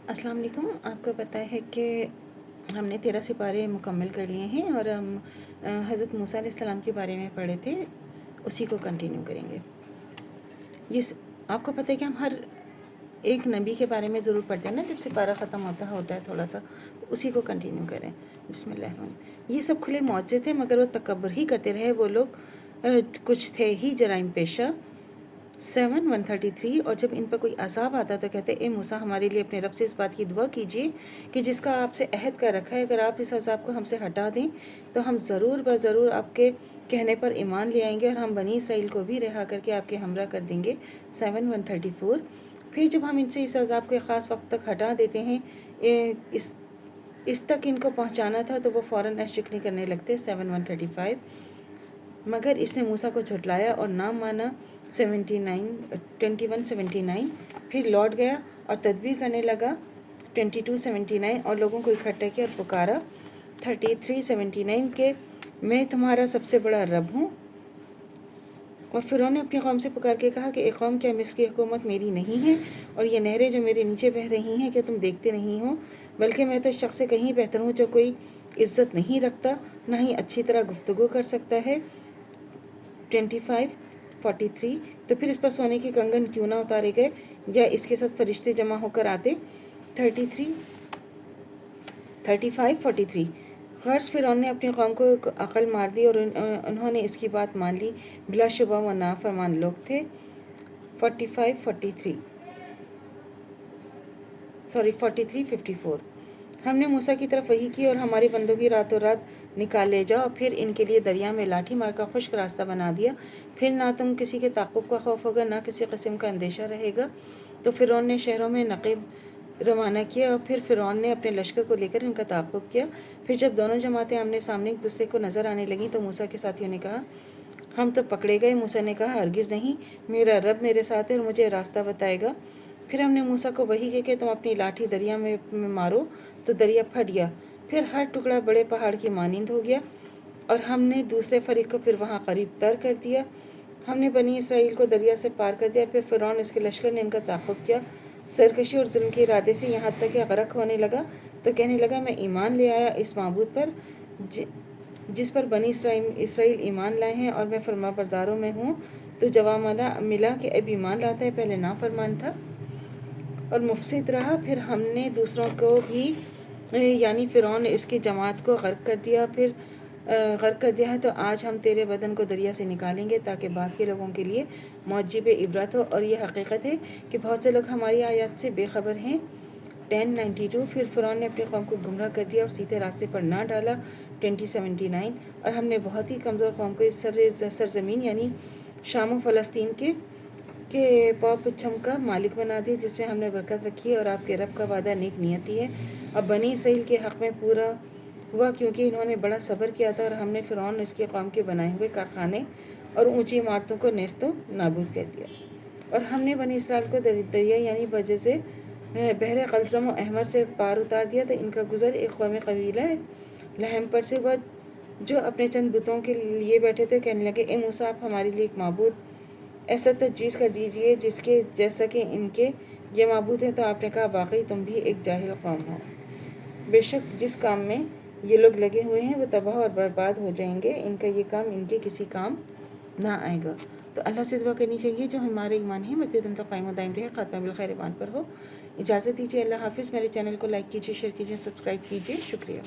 السلام علیکم۔ آپ کو پتہ ہے کہ ہم نے 13 سپارے مکمل کر لیے ہیں اور ہم حضرت موسیٰ علیہ السلام کے بارے میں پڑھے تھے، اسی کو کنٹینیو کریں گے۔ آپ کو پتہ ہے کہ ہم ہر ایک نبی کے بارے میں ضرور پڑھتے ہیں نا، جب سپارہ ختم ہوتا ہے تھوڑا سا، اسی کو کنٹینیو کریں۔ بسم اللہ الرحمن الرحیم۔ یہ سب کھلے معجزے تھے مگر وہ تکبر ہی کرتے رہے، وہ لوگ کچھ تھے ہی جرائم پیشہ۔ 133۔ اور جب ان پر کوئی عذاب آتا تو کہتے اے موسیٰ ہمارے لیے اپنے رب سے اس بات کی دعا کیجیے کہ جس کا آپ سے عہد کر رکھا ہے، اگر آپ اس عذاب کو ہم سے ہٹا دیں تو ہم ضرور بضرور آپ کے کہنے پر ایمان لے آئیں گے اور ہم بنی اسرائیل کو بھی رہا کر کے آپ کے ہمراہ کر دیں گے۔ 134۔ پھر جب ہم ان سے اس عذاب کو ایک خاص وقت تک ہٹا دیتے ہیں، اس تک ان کو پہنچانا تھا تو وہ فوراً شکنی کرنے لگتے۔ 135۔ مگر اس نے موسیٰ کو جھٹلایا اور نہ مانا۔ 21:79۔ پھر لوٹ گیا اور تدبیر کرنے لگا۔ 22:79۔ اور لوگوں کو اکٹھا کیا اور پکارا۔ 33:79 کہ میں تمہارا سب سے بڑا رب ہوں۔ اور فرعون نے اپنی قوم سے پکار کے کہا کہ اے قوم، کیا مصر کی حکومت میری نہیں ہے اور یہ نہریں جو میرے نیچے بہہ رہی ہیں کیا تم دیکھتے نہیں ہو؟ بلکہ میں تو اس شخص سے کہیں بہتر ہوں جو کوئی عزت نہیں رکھتا، نہ ہی اچھی طرح گفتگو کر سکتا ہے۔ 25:43۔ تو پھر اس پر سونے کے کنگن کیوں نہ اتارے گئے یا اس کے ساتھ فرشتے جمع ہو کر آتے۔ 35:43۔ غرض فرعون نے اپنی قوم کو عقل مار دی اور انہوں نے اس کی بات مان لی، بلا شبہ وہ نافرمان لوگ تھے۔ 43:54۔ ہم نے موسیٰ کی طرف وحی کی اور ہمارے بندوں کی راتوں رات نکال لے جاؤ، پھر ان کے لیے دریا میں لاٹھی مار کا خشک راستہ بنا دیا، پھر نہ تم کسی کے تعقب کا خوف ہوگا نہ کسی قسم کا اندیشہ رہے گا۔ تو فرعون نے شہروں میں نقیب روانہ کیا اور پھر فرعون نے اپنے لشکر کو لے کر ان کا تعقب کیا۔ پھر جب دونوں جماعتیں آمنے سامنے ایک دوسرے کو نظر آنے لگیں تو موسیٰ کے ساتھیوں نے کہا ہم تو پکڑے گئے۔ موسیٰ نے کہا ہرگز نہیں، میرا رب میرے ساتھ ہے اور مجھے راستہ بتائے گا۔ پھر ہم نے موسیٰ کو وحی کی کہ تم اپنی لاٹھی دریا میں مارو تو دریا پھٹ گیا، پھر ہر ٹکڑا بڑے پہاڑ کی مانند ہو گیا، اور ہم نے دوسرے فریق کو پھر وہاں قریب تر کر دیا۔ ہم نے بنی اسرائیل کو دریا سے پار کر دیا، پھر فرعون اس کے لشکر نے ان کا تعقب کیا سرکشی اور ظلم کے ارادے سے، یہاں تک کہ غرق ہونے لگا تو کہنے لگا میں ایمان لے آیا اس معبود پر جس پر بنی اسرائیل ایمان لائے ہیں اور میں فرما برداروں میں ہوں۔ تو جواب ملا کہ اب ایمان لاتا ہے، پہلے نافرمان تھا اور مفسد رہا۔ پھر ہم نے دوسروں کو بھی یعنی فرعون اس کی جماعت کو غرق کر دیا ہے، تو آج ہم تیرے بدن کو دریا سے نکالیں گے تاکہ بعد کے لوگوں کے لیے موجب عبرت ہو، اور یہ حقیقت ہے کہ بہت سے لوگ ہماری آیات سے بے خبر ہیں۔ 10:92۔ پھر فرعون نے اپنی قوم کو گمراہ کر دیا اور سیدھے راستے پر نہ ڈالا۔ 20:79۔ اور ہم نے بہت ہی کمزور قوم کو اس سرزمین یعنی شام و فلسطین کے پاؤ پچھم کا مالک بنا دیا، جس میں ہم نے برکت رکھی ہے، اور آپ کے رب کا وعدہ نیک نیتی ہے۔ اب بنی اسرائیل کے حق میں پورا ہوا کیونکہ انہوں نے بڑا صبر کیا تھا، اور ہم نے فرعون اس کی قوم کے بنائے ہوئے کارخانے اور اونچی عمارتوں کو نیست و نابود کر دیا۔ اور ہم نے بنی اسرائیل کو دریا یعنی بجزے بحر قلزم و احمر سے پار اتار دیا، تو ان کا گزر ایک قوم قبیلہ لحم پر سے ہوا جو اپنے چند بتوں کے لیے بیٹھے تھے۔ کہنے لگے اے موسیٰ، آپ ہمارے لیے ایک معبود ایسا تجویز کر دیجئے جس کے جیسا کہ ان کے یہ معبود ہے۔ تو آپ نے کہا واقعی تم بھی ایک جاہل قوم ہو، بے شک جس کام میں یہ لوگ لگے ہوئے ہیں وہ تباہ اور برباد ہو جائیں گے، ان کا یہ کام ان کے کسی کام نہ آئے گا۔ تو اللہ سے دعا کرنی چاہیے جو ہمارے ایمان ہے مدد دم تک قائم و دائم رہے، خاتمہ بالخیر ایمان پر ہو۔ اجازت دیجیے، اللہ حافظ۔ میرے چینل کو لائک کیجیے، شیئر کیجیے، سبسکرائب کیجیے، شکریہ۔